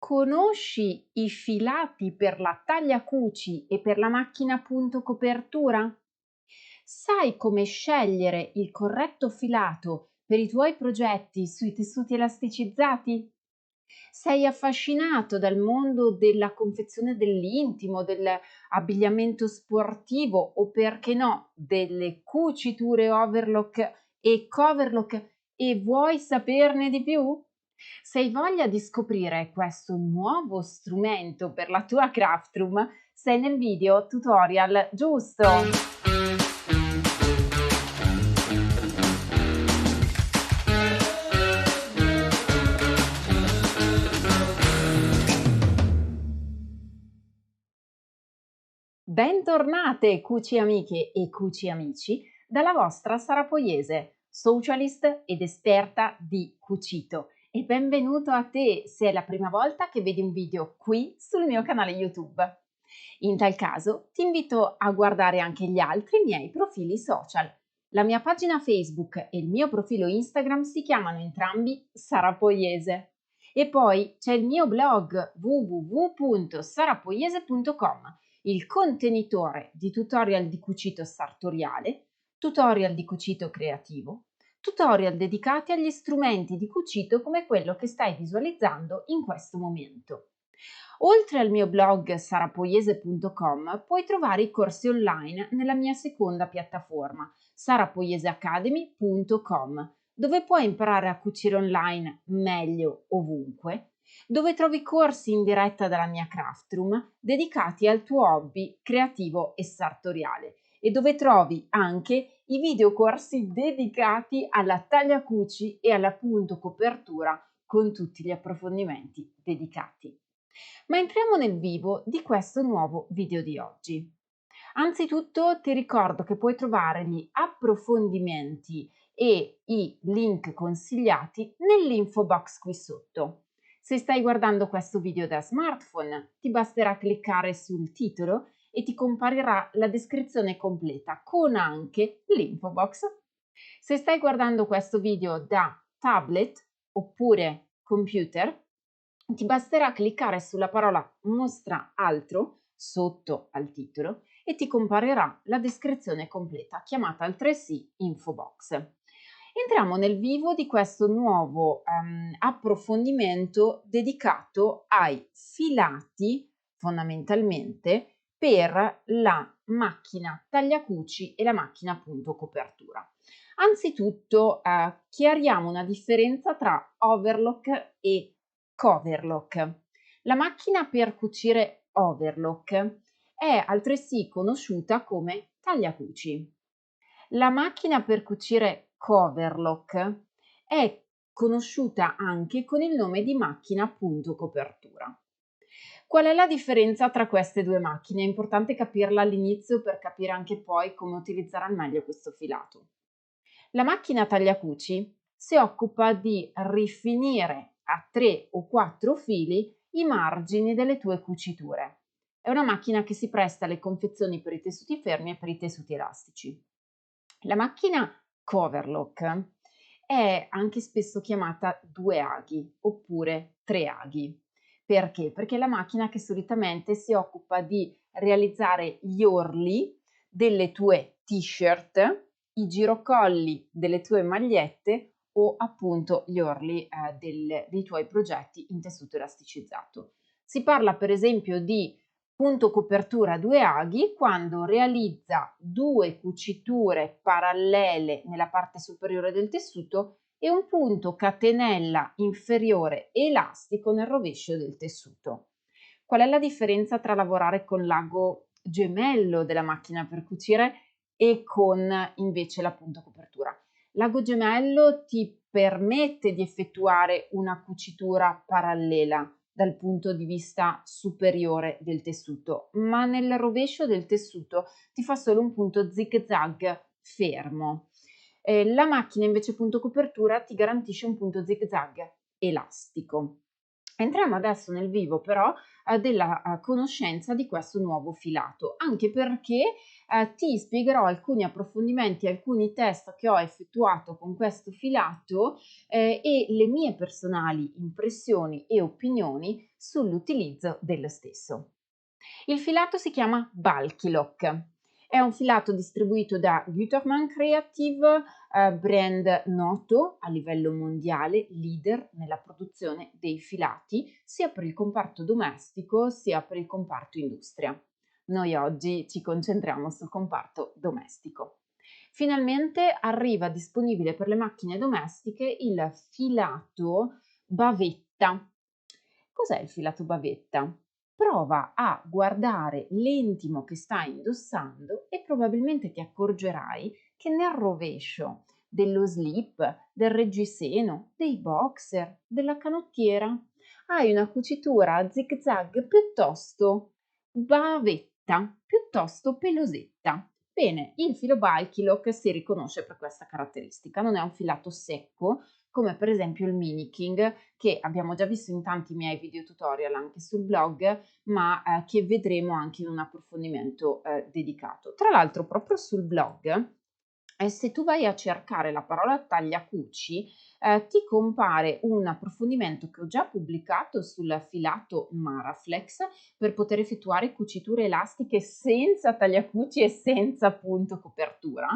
Conosci i filati per la tagliacuci e per la macchina punto copertura? Sai come scegliere il corretto filato per i tuoi progetti sui tessuti elasticizzati? Sei affascinato dal mondo della confezione dell'intimo, dell'abbigliamento sportivo o perché no, delle cuciture overlock e coverlock e vuoi saperne di più? Se hai voglia di scoprire questo nuovo strumento per la tua craft room, sei nel video tutorial giusto! Bentornate cuci amiche e cuci amici dalla vostra Sara Poiese, socialist ed esperta di cucito, e benvenuto a te se è la prima volta che vedi un video qui sul mio canale YouTube. In tal caso ti invito a guardare anche gli altri miei profili social. La mia pagina Facebook e il mio profilo Instagram si chiamano entrambi Sara Poiese. E poi c'è il mio blog www.sarapoiese.com, il contenitore di tutorial di cucito sartoriale, tutorial di cucito creativo, tutorial dedicati agli strumenti di cucito come quello che stai visualizzando in questo momento. Oltre al mio blog sarapoiese.com puoi trovare i corsi online nella mia seconda piattaforma, sarapoieseacademy.com, dove puoi imparare a cucire online meglio ovunque, dove trovi corsi in diretta dalla mia craft room dedicati al tuo hobby creativo e sartoriale e dove trovi anche i videocorsi dedicati alla tagliacuci e alla punto copertura con tutti gli approfondimenti dedicati. Ma entriamo nel vivo di questo nuovo video di oggi. Anzitutto ti ricordo che puoi trovare gli approfondimenti e i link consigliati nell'info box qui sotto. Se stai guardando questo video da smartphone, ti basterà cliccare sul titolo e ti comparirà la descrizione completa con anche l'info box. Se stai guardando questo video da tablet oppure computer, ti basterà cliccare sulla parola Mostra altro sotto al titolo e ti comparirà la descrizione completa, chiamata altresì info box. Entriamo nel vivo di questo nuovo approfondimento dedicato ai filati, fondamentalmente, per la macchina tagliacuci e la macchina punto copertura. Anzitutto chiariamo una differenza tra overlock e coverlock. La macchina per cucire overlock è altresì conosciuta come tagliacuci. La macchina per cucire coverlock è conosciuta anche con il nome di macchina punto copertura. Qual è la differenza tra queste due macchine? È importante capirla all'inizio per capire anche poi come utilizzare al meglio questo filato. La macchina tagliacuci si occupa di rifinire a 3 o 4 fili i margini delle tue cuciture. È una macchina che si presta alle confezioni per i tessuti fermi e per i tessuti elastici. La macchina coverlock è anche spesso chiamata 2 aghi oppure 3 aghi. Perché? Perché è la macchina che solitamente si occupa di realizzare gli orli delle tue t-shirt, i girocolli delle tue magliette o appunto gli orli dei tuoi progetti in tessuto elasticizzato. Si parla per esempio di punto copertura 2 aghi quando realizza 2 cuciture parallele nella parte superiore del tessuto e un punto catenella inferiore elastico nel rovescio del tessuto. Qual è la differenza tra lavorare con l'ago gemello della macchina per cucire e con invece la punto copertura? L'ago gemello ti permette di effettuare una cucitura parallela dal punto di vista superiore del tessuto, ma nel rovescio del tessuto ti fa solo un punto zig zag fermo. La macchina invece punto copertura ti garantisce un punto zig zag elastico. Entriamo adesso nel vivo però della conoscenza di questo nuovo filato, anche perché ti spiegherò alcuni approfondimenti, alcuni test che ho effettuato con questo filato e le mie personali impressioni e opinioni sull'utilizzo dello stesso. Il filato si chiama Bulky Lock. È un filato distribuito da Gütermann Creative, brand noto a livello mondiale, leader nella produzione dei filati, sia per il comparto domestico sia per il comparto industria. Noi oggi ci concentriamo sul comparto domestico. Finalmente arriva disponibile per le macchine domestiche il filato bavetta. Cos'è il filato bavetta? Prova a guardare l'intimo che stai indossando e probabilmente ti accorgerai che nel rovescio dello slip, del reggiseno, dei boxer, della canottiera, hai una cucitura a zig zag piuttosto bavetta, piuttosto pelosetta. Bene, il filo Bulky Lock si riconosce per questa caratteristica, non è un filato secco come per esempio il Mini King, che abbiamo già visto in tanti miei video tutorial anche sul blog, ma che vedremo anche in un approfondimento dedicato. Tra l'altro proprio sul blog, se tu vai a cercare la parola tagliacuci, ti compare un approfondimento che ho già pubblicato sul filato Maraflex per poter effettuare cuciture elastiche senza tagliacuci e senza punto copertura,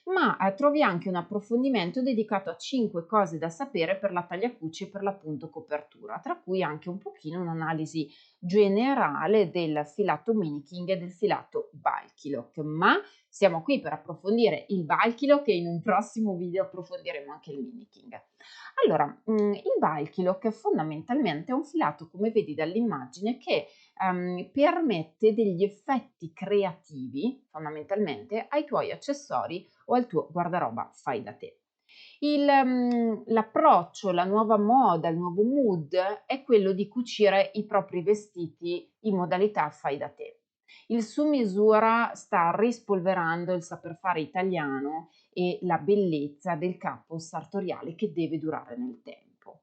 ma trovi anche un approfondimento dedicato a 5 cose da sapere per la tagliacuci e per la punto copertura, tra cui anche un pochino un'analisi generale del filato Mini King e del filato Bulky Lock, ma siamo qui per approfondire il Bulky Lock e in un prossimo video approfondiremo anche il Mini King. Allora, il Bulky Lock fondamentalmente è un filato, come vedi dall'immagine, che permette degli effetti creativi, fondamentalmente, ai tuoi accessori o al tuo guardaroba fai da te. L'approccio, la nuova moda, il nuovo mood è quello di cucire i propri vestiti in modalità fai da te. Il su misura sta rispolverando il saper fare italiano e la bellezza del capo sartoriale che deve durare nel tempo.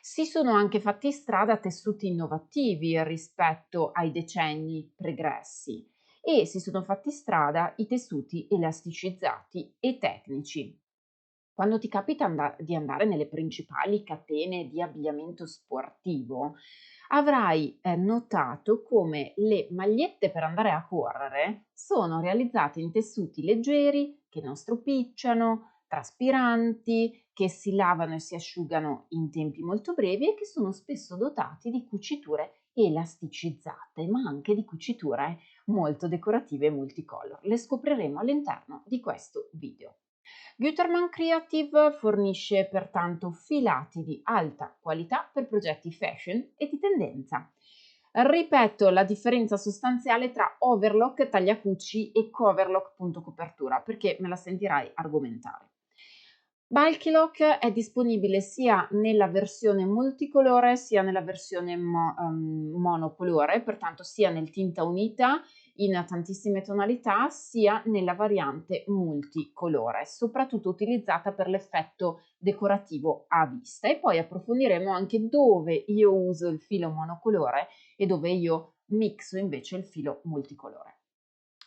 Si sono anche fatti strada tessuti innovativi rispetto ai decenni pregressi e si sono fatti strada i tessuti elasticizzati e tecnici. Quando ti capita di andare nelle principali catene di abbigliamento sportivo, avrai notato come le magliette per andare a correre sono realizzate in tessuti leggeri, che non stropicciano, traspiranti, che si lavano e si asciugano in tempi molto brevi e che sono spesso dotati di cuciture elasticizzate, ma anche di cuciture molto decorative e multicolor. Le scopriremo all'interno di questo video. Gütermann Creative fornisce pertanto filati di alta qualità per progetti fashion e di tendenza. Ripeto la differenza sostanziale tra overlock tagliacucci e coverlock punto copertura perché me la sentirai argomentare. Bulky Lock è disponibile sia nella versione multicolore sia nella versione monocolore, pertanto sia nel tinta unita in tantissime tonalità, sia nella variante multicolore, soprattutto utilizzata per l'effetto decorativo a vista. E poi approfondiremo anche dove io uso il filo monocolore e dove io mixo invece il filo multicolore.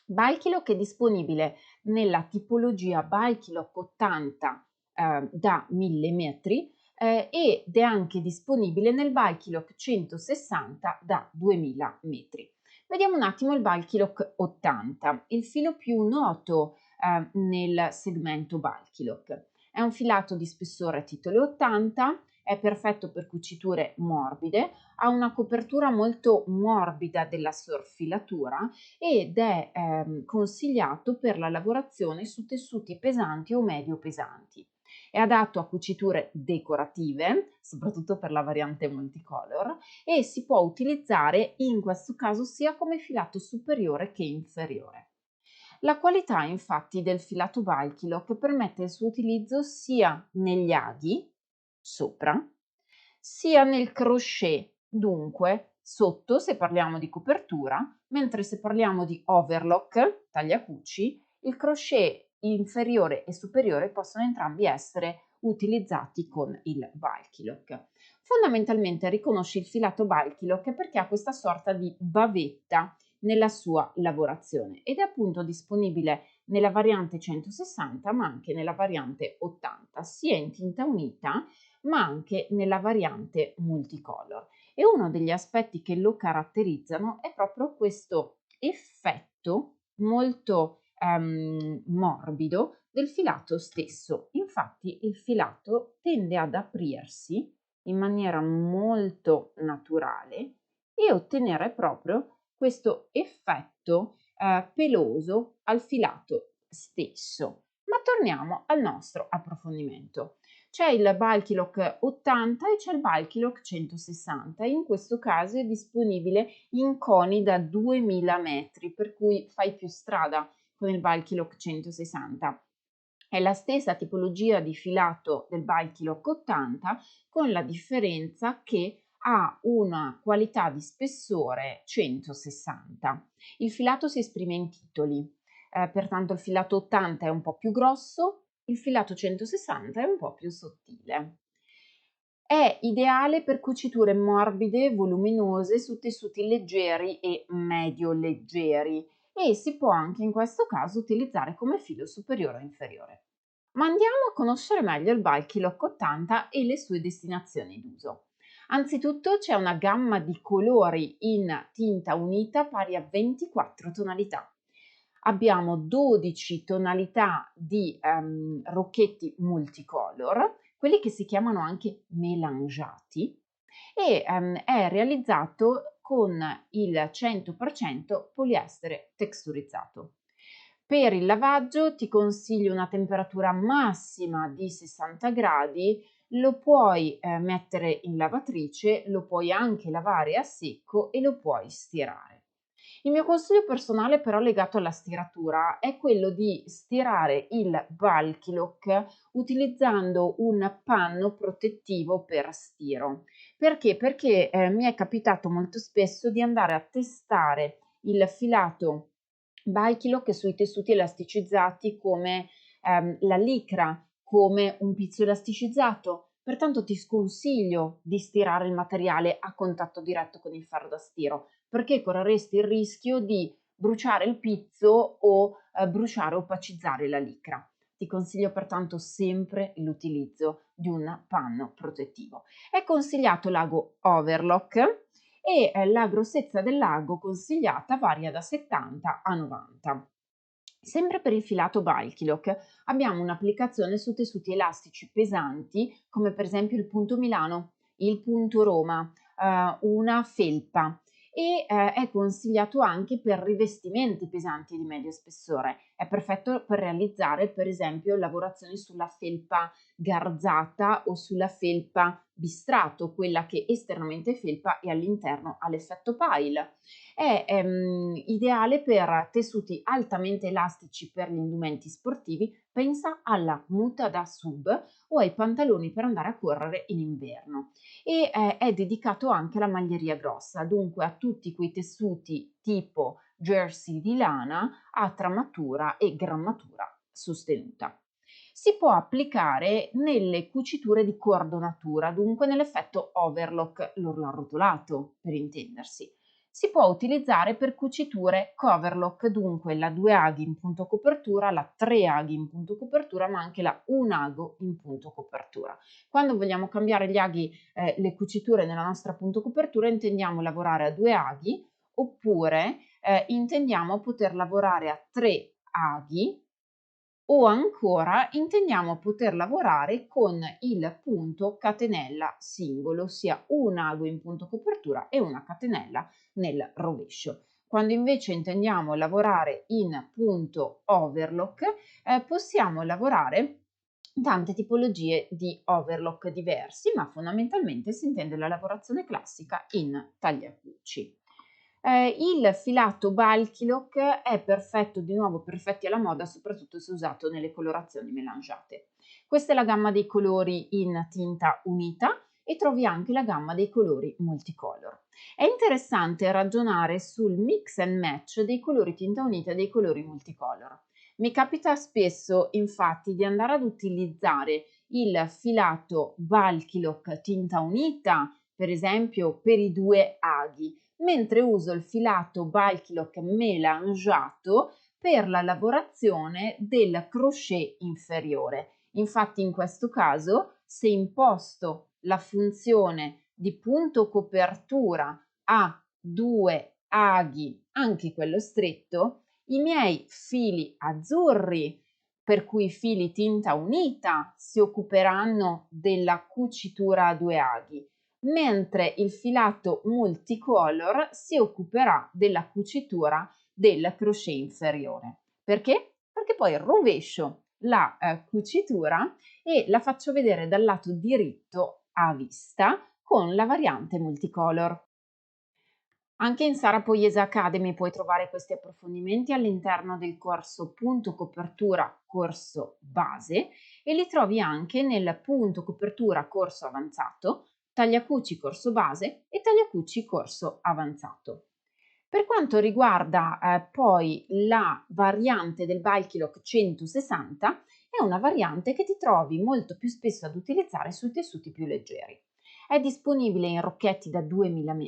Bulky Lock è disponibile nella tipologia Bulky Lock 80 da 1000 metri ed è anche disponibile nel Bulky Lock 160 da 2000 metri. Vediamo un attimo il Bulky Lock 80, il filo più noto nel segmento Bulky Lock. È un filato di spessore titolo 80, è perfetto per cuciture morbide, ha una copertura molto morbida della sorfilatura ed è consigliato per la lavorazione su tessuti pesanti o medio pesanti. È adatto a cuciture decorative, soprattutto per la variante multicolor, e si può utilizzare in questo caso sia come filato superiore che inferiore. La qualità infatti del filato Bulky Lock permette il suo utilizzo sia negli aghi, sopra, sia nel crochet, dunque sotto se parliamo di copertura, mentre se parliamo di overlock, tagliacuci, il crochet inferiore e superiore possono entrambi essere utilizzati con il Bulky Lock. Fondamentalmente riconosci il filato Bulky Lock perché ha questa sorta di bavetta nella sua lavorazione ed è appunto disponibile nella variante 160 ma anche nella variante 80, sia in tinta unita ma anche nella variante multicolor. E uno degli aspetti che lo caratterizzano è proprio questo effetto molto morbido del filato stesso. Infatti il filato tende ad aprirsi in maniera molto naturale e ottenere proprio questo effetto peloso al filato stesso. Ma torniamo al nostro approfondimento. C'è il Bulky Lock 80 e c'è il Bulky Lock 160. In questo caso è disponibile in coni da 2000 metri, per cui fai più strada con il Bulky Lock 160. È la stessa tipologia di filato del Bulky Lock 80, con la differenza che ha una qualità di spessore 160. Il filato si esprime in titoli, pertanto il filato 80 è un po' più grosso, il filato 160 è un po' più sottile. È ideale per cuciture morbide e voluminose su tessuti leggeri e medio-leggeri e si può anche in questo caso utilizzare come filo superiore o inferiore. Ma andiamo a conoscere meglio il Bulky Lock 80 e le sue destinazioni d'uso. Anzitutto c'è una gamma di colori in tinta unita pari a 24 tonalità. Abbiamo 12 tonalità di rocchetti multicolor, quelli che si chiamano anche melangiati, e è realizzato con il 100% poliestere texturizzato. Per il lavaggio ti consiglio una temperatura massima di 60 gradi, lo puoi mettere in lavatrice, lo puoi anche lavare a secco e lo puoi stirare. Il mio consiglio personale però legato alla stiratura è quello di stirare il Bulky Lock utilizzando un panno protettivo per stiro. Perché? Perché mi è capitato molto spesso di andare a testare il filato Bulky Lock sui tessuti elasticizzati come la licra, come un pizzo elasticizzato. Pertanto ti sconsiglio di stirare il materiale a contatto diretto con il ferro da stiro, perché correresti il rischio di bruciare il pizzo o bruciare o opacizzare la licra. Ti consiglio pertanto sempre l'utilizzo di un panno protettivo. È consigliato l'ago overlock e la grossezza del lago consigliata varia da 70 a 90. Sempre per il filato Bulky Lock abbiamo un'applicazione su tessuti elastici pesanti come per esempio il punto Milano, il punto Roma, una felpa e è consigliato anche per rivestimenti pesanti di medio spessore. È perfetto per realizzare per esempio lavorazioni sulla felpa garzata o sulla felpa bistrato, quella che esternamente è felpa e all'interno ha l'effetto pile. È ideale per tessuti altamente elastici per gli indumenti sportivi, pensa alla muta da sub o ai pantaloni per andare a correre in inverno e è dedicato anche alla maglieria grossa, dunque a tutti quei tessuti tipo jersey di lana a tramatura e grammatura sostenuta. Si può applicare nelle cuciture di cordonatura, dunque nell'effetto overlock, l'orlo arrotolato per intendersi. Si può utilizzare per cuciture coverlock, dunque la 2 aghi in punto copertura, la 3 aghi in punto copertura, ma anche la 1 ago in punto copertura. Quando vogliamo cambiare gli aghi, le cuciture nella nostra punto copertura, intendiamo lavorare a 2 aghi oppure intendiamo poter lavorare a 3 aghi o ancora intendiamo poter lavorare con il punto catenella singolo, ossia un ago in punto copertura e una catenella nel rovescio. Quando invece intendiamo lavorare in punto overlock, possiamo lavorare tante tipologie di overlock diversi, ma fondamentalmente si intende la lavorazione classica in tagliacucci. Il filato Bulky Lock è perfetto, di nuovo per effetti alla moda, soprattutto se usato nelle colorazioni melangiate. Questa è la gamma dei colori in tinta unita e trovi anche la gamma dei colori multicolor. È interessante ragionare sul mix and match dei colori tinta unita e dei colori multicolor. Mi capita spesso infatti di andare ad utilizzare il filato Bulky Lock tinta unita, per esempio per i 2 aghi, mentre uso il filato bulky lock melangiato per la lavorazione del crochet inferiore. Infatti in questo caso, se imposto la funzione di punto copertura a 2 aghi, anche quello stretto, i miei fili azzurri, per cui fili tinta unita, si occuperanno della cucitura a 2 aghi, mentre il filato multicolor si occuperà della cucitura del crochet inferiore. Perché? Perché poi rovescio la cucitura e la faccio vedere dal lato diritto a vista con la variante multicolor. Anche in Sara Poiese Academy puoi trovare questi approfondimenti all'interno del corso Punto Copertura Corso Base e li trovi anche nel Punto Copertura Corso Avanzato, Tagliacuci Corso Base e Tagliacuci Corso Avanzato. Per quanto riguarda poi la variante del Bulky Lock 160, è una variante che ti trovi molto più spesso ad utilizzare sui tessuti più leggeri. È disponibile in rocchetti da 2 mm,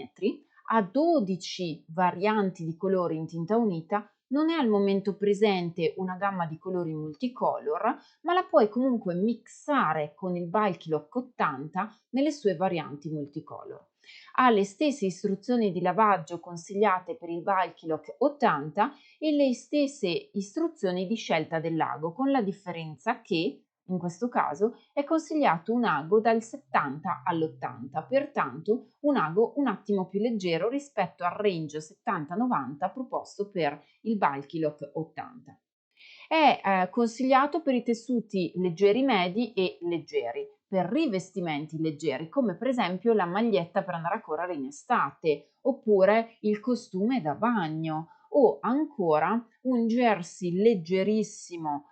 ha 12 varianti di colori in tinta unita, non è al momento presente una gamma di colori multicolor, ma la puoi comunque mixare con il Bulky Lock 80 nelle sue varianti multicolor. Ha le stesse istruzioni di lavaggio consigliate per il Bulky Lock 80 e le stesse istruzioni di scelta dell'ago, con la differenza che in questo caso è consigliato un ago dal 70 all'80, pertanto un ago un attimo più leggero rispetto al range 70-90 proposto per il Bulky Lock 80. È consigliato per i tessuti leggeri medi e leggeri, per rivestimenti leggeri come per esempio la maglietta per andare a correre in estate oppure il costume da bagno o ancora un jersey leggerissimo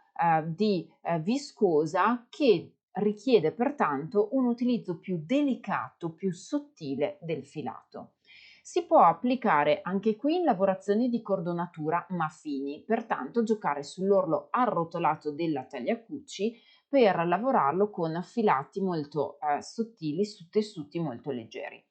di viscosa che richiede pertanto un utilizzo più delicato, più sottile del filato. Si può applicare anche qui in lavorazioni di cordonatura ma fini, pertanto giocare sull'orlo arrotolato della tagliacuci per lavorarlo con filati molto sottili su tessuti molto leggeri.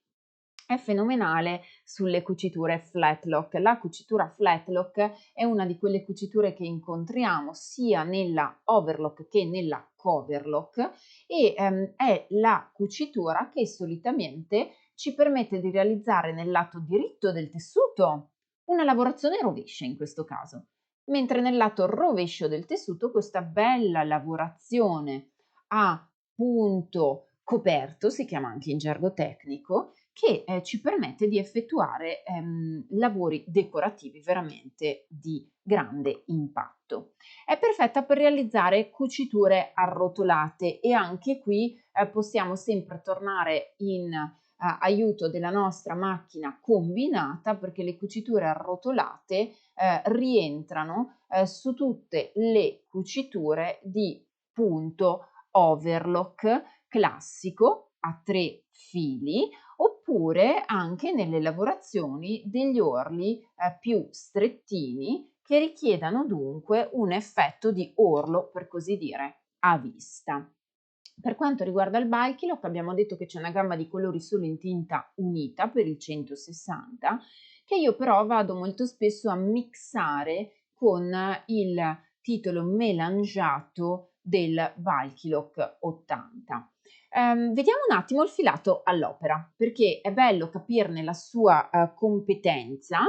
È fenomenale sulle cuciture flat lock. La cucitura flat lock è una di quelle cuciture che incontriamo sia nella overlock che nella coverlock e è la cucitura che solitamente ci permette di realizzare nel lato diritto del tessuto una lavorazione rovescia in questo caso, mentre nel lato rovescio del tessuto questa bella lavorazione a punto coperto, si chiama anche in gergo tecnico, che ci permette di effettuare lavori decorativi veramente di grande impatto. È perfetta per realizzare cuciture arrotolate e anche qui possiamo sempre tornare in aiuto della nostra macchina combinata perché le cuciture arrotolate rientrano su tutte le cuciture di punto overlock classico a 3 fili oppure anche nelle lavorazioni degli orli più strettini che richiedano dunque un effetto di orlo per così dire a vista. Per quanto riguarda il Bulky Lock abbiamo detto che c'è una gamma di colori solo in tinta unita per il 160 che io però vado molto spesso a mixare con il titolo melangiato del Bulky Lock 80. Vediamo un attimo il filato all'opera, perché è bello capirne la sua competenza,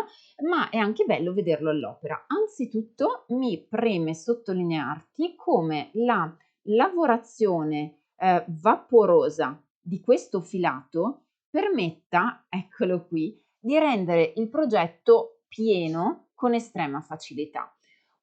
ma è anche bello vederlo all'opera. Anzitutto mi preme sottolinearti come la lavorazione vaporosa di questo filato permetta, eccolo qui, di rendere il progetto pieno con estrema facilità.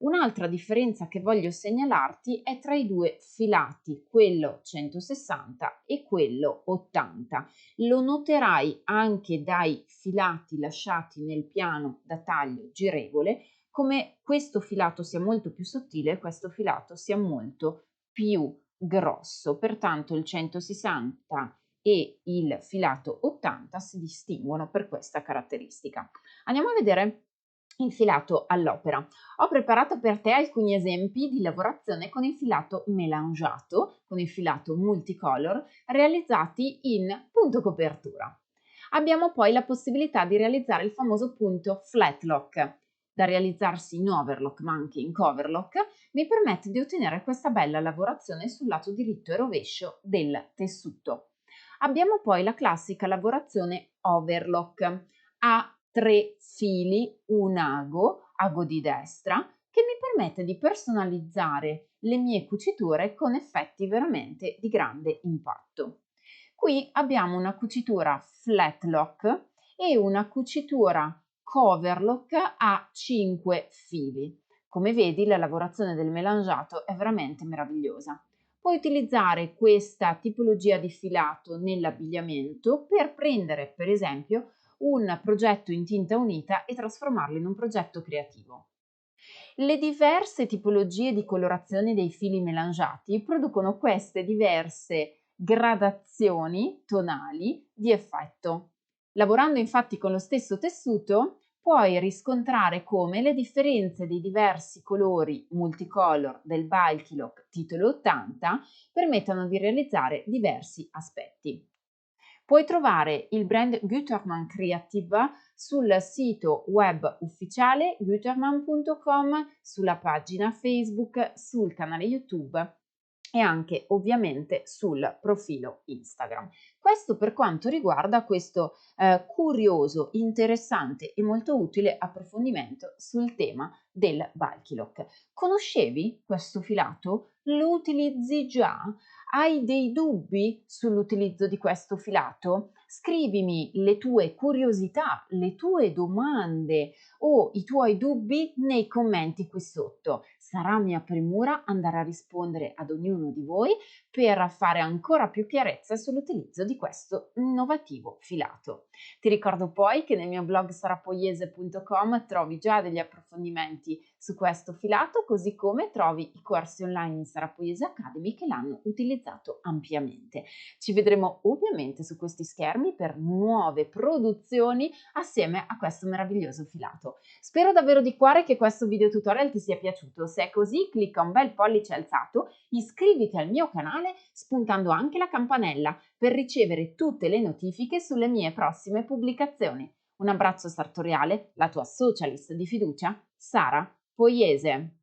Un'altra differenza che voglio segnalarti è tra i due filati, quello 160 e quello 80. Lo noterai anche dai filati lasciati nel piano da taglio girevole come questo filato sia molto più sottile e questo filato sia molto più grosso. Pertanto il 160 e il filato 80 si distinguono per questa caratteristica. Andiamo a vedere il filato all'opera. Ho preparato per te alcuni esempi di lavorazione con il filato melangiato, con il filato multicolor, realizzati in punto copertura. Abbiamo poi la possibilità di realizzare il famoso punto flat lock, da realizzarsi in overlock ma anche in coverlock, mi permette di ottenere questa bella lavorazione sul lato diritto e rovescio del tessuto. Abbiamo poi la classica lavorazione overlock a 3 fili, un ago di destra, che mi permette di personalizzare le mie cuciture con effetti veramente di grande impatto. Qui abbiamo una cucitura flat lock e una cucitura cover lock a 5 fili. Come vedi, la lavorazione del melangiato è veramente meravigliosa. Puoi utilizzare questa tipologia di filato nell'abbigliamento per prendere, per esempio, un progetto in tinta unita e trasformarlo in un progetto creativo. Le diverse tipologie di colorazione dei fili melangiati producono queste diverse gradazioni tonali di effetto. Lavorando infatti con lo stesso tessuto, puoi riscontrare come le differenze dei diversi colori multicolor del Bulky Lock titolo 80 permettano di realizzare diversi aspetti. Puoi trovare il brand Gütermann Creative sul sito web ufficiale gütermann.com, sulla pagina Facebook, sul canale YouTube e anche ovviamente sul profilo Instagram. Questo per quanto riguarda questo curioso, interessante e molto utile approfondimento sul tema del bulky lock. Conoscevi questo filato? Lo utilizzi già? Hai dei dubbi sull'utilizzo di questo filato? Scrivimi le tue curiosità, le tue domande o i tuoi dubbi nei commenti qui sotto. Sarà mia premura andare a rispondere ad ognuno di voi per fare ancora più chiarezza sull'utilizzo di questo innovativo filato. Ti ricordo poi che nel mio blog sarapoiese.com trovi già degli approfondimenti su questo filato, così come trovi i corsi online in Sara Poiese Academy che l'hanno utilizzato ampiamente. Ci vedremo ovviamente su questi schermi per nuove produzioni assieme a questo meraviglioso filato. Spero davvero di cuore che questo video tutorial ti sia piaciuto. Se è così, clicca un bel pollice alzato, iscriviti al mio canale spuntando anche la campanella per ricevere tutte le notifiche sulle mie prossime pubblicazioni. Un abbraccio sartoriale, la tua socialist di fiducia, Sara Poiese.